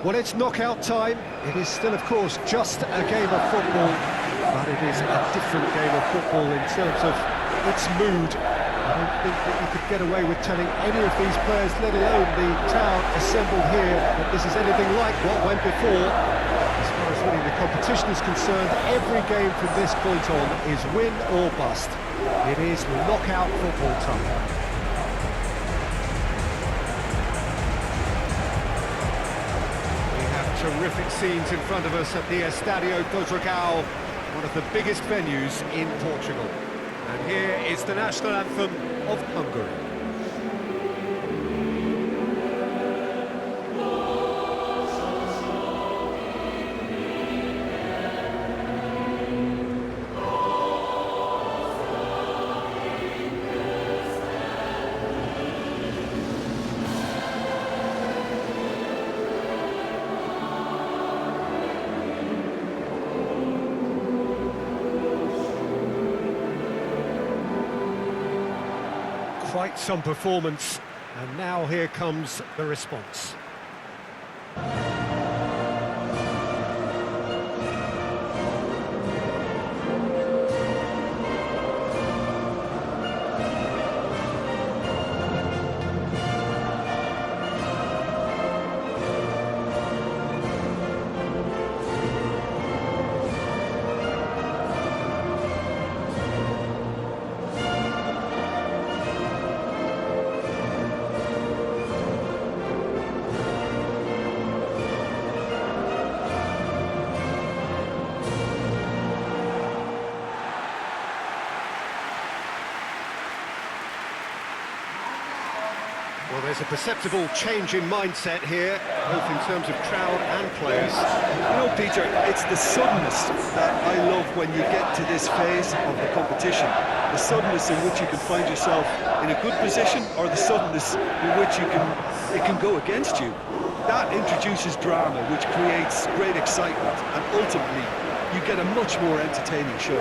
Well, it's knockout time. It is still, of course, just a game of football, but it is a different game of football in terms of its mood. I don't think that you could get away with telling any of these players, let alone the crowd assembled here, that this is anything like what went before. As far as winning the competition is concerned, every game from this point on is win or bust. It is knockout football time. Terrific scenes in front of us at the Estadio do Dragão, one of the biggest venues in Portugal. And here is the national anthem of Hungary. Quite some performance, and now here comes the response. Well, there's a perceptible change in mindset here, both in terms of crowd and players. You know, Peter, it's the suddenness that I love when you get to this phase of the competition. The suddenness in which you can find yourself in a good position, or the suddenness in which it can go against you. That introduces drama, which creates great excitement, and ultimately you get a much more entertaining show.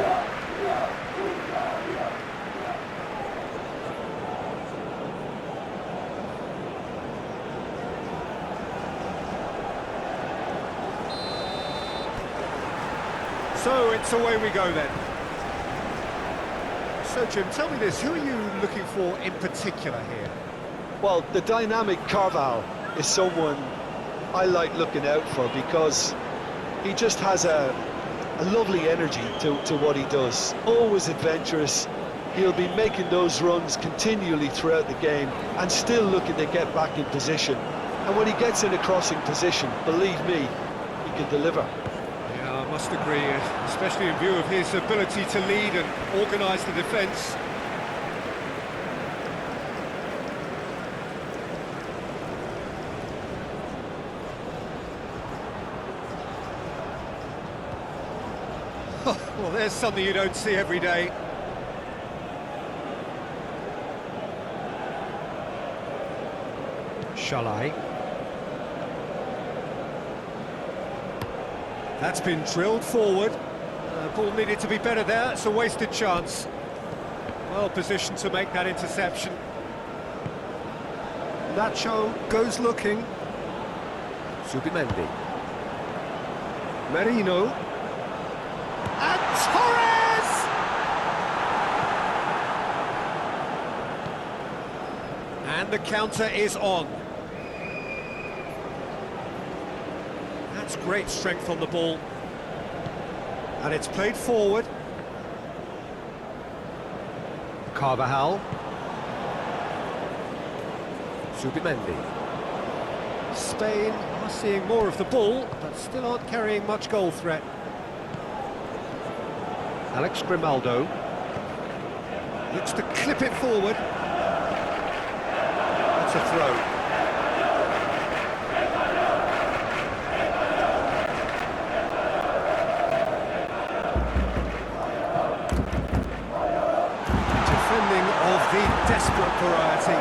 So it's away we go then. So Jim, tell me this, who are you looking for in particular here? Well, the dynamic Carvalho is someone I like looking out for, because he just has a lovely energy to what he does. Always adventurous. He'll be making those runs continually throughout the game and still looking to get back in position. And when he gets in a crossing position, believe me, he can deliver. Yeah, I must agree, especially in view of his ability to lead and organise the defence. Well, there's something you don't see every day. Shalai. That's been drilled forward. Ball needed to be better there. It's a wasted chance. Well positioned to make that interception. Nacho goes looking. Subimendi. Merino. And Torres! And the counter is on. That's great strength on the ball. And it's played forward. Carvajal. Subimendi. Spain are seeing more of the ball, but still aren't carrying much goal threat. Alex Grimaldo looks to clip it forward. That's a throw. Defending of the desperate variety.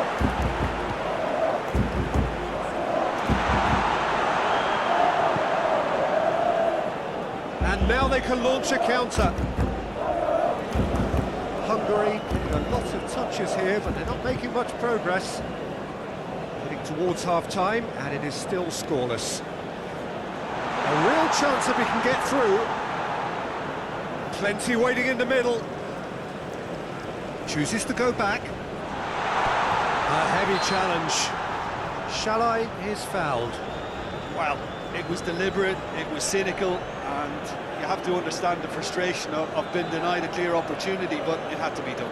And now they can launch a counter. Hungary, a lot of touches here, but they're not making much progress. Heading towards half-time, and it is still scoreless. good chance if he can get through. Plenty waiting in the middle. Chooses to go back. A heavy challenge. Shalai is fouled. Well, it was deliberate, it was cynical, and you have to understand the frustration of being denied a clear opportunity, but it had to be done.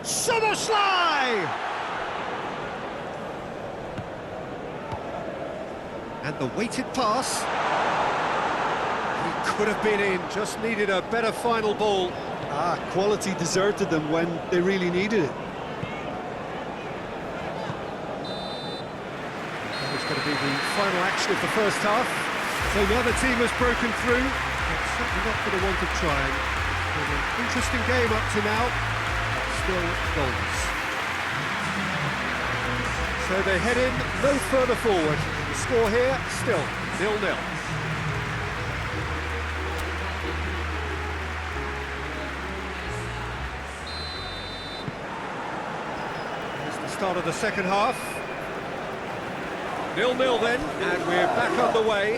Soboslai! And the weighted pass. He could have been in, just needed a better final ball. Quality deserted them when they really needed it. That is going to be the final action of the first half. So the other team has broken through, but certainly not for the want of trying. It's been an interesting game up to now, but still goals. So they head in no further forward. The score here, still 0-0. Here's the start of the second half. 0-0 then, and we're back underway.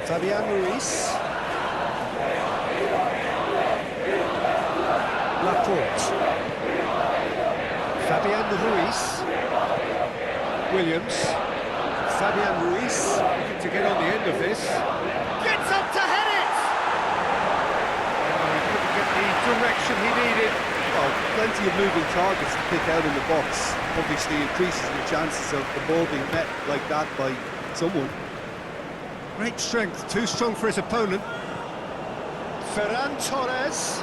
Fabian Ruiz. Laporte. Fabian Ruiz. Williams. Fabian Ruiz looking to get on the end of this. Gets up to head it! Oh, he couldn't get the direction he needed. Well, plenty of moving targets to pick out in the box. Obviously increases the chances of the ball being met like that by someone. Great strength, too strong for his opponent. Ferran Torres.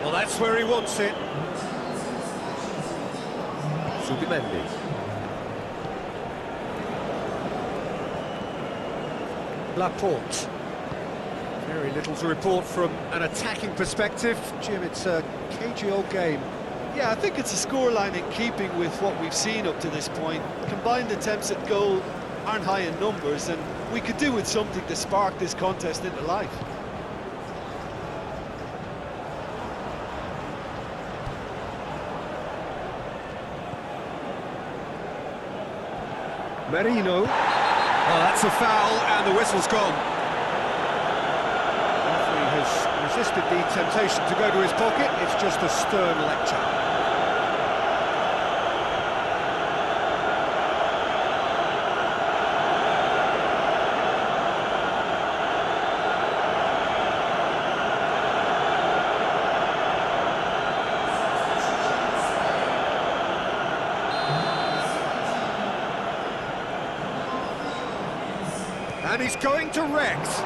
Well, that's where he wants it. Subimendi. Laporte. Very little to report from an attacking perspective. Jim, it's a cagey old game. Yeah, I think it's a scoreline in keeping with what we've seen up to this point. Combined attempts at goal aren't high in numbers, and we could do with something to spark this contest into life. Merino. Well, that's a foul, and the whistle's gone. Referee has resisted the temptation to go to his pocket. It's just a stern lecture. And he's going to Rex.